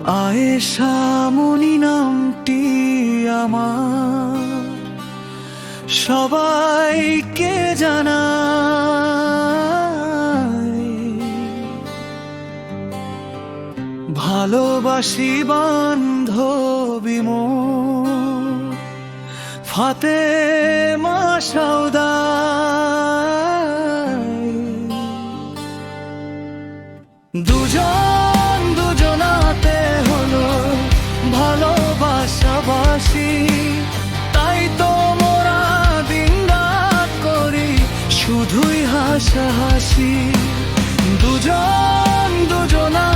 আয়েশা মনি নামটি আমার সবাইকে জানাই, ভালোবাসি বান্ধবী মোর ফাতেমা সওদাই। দুজন দুজনাতে হলো ভালোবাসাবাসি, তাই তো মোরা দিন রাত করি শুধুই হাসাহাসি। দুজন দুজনা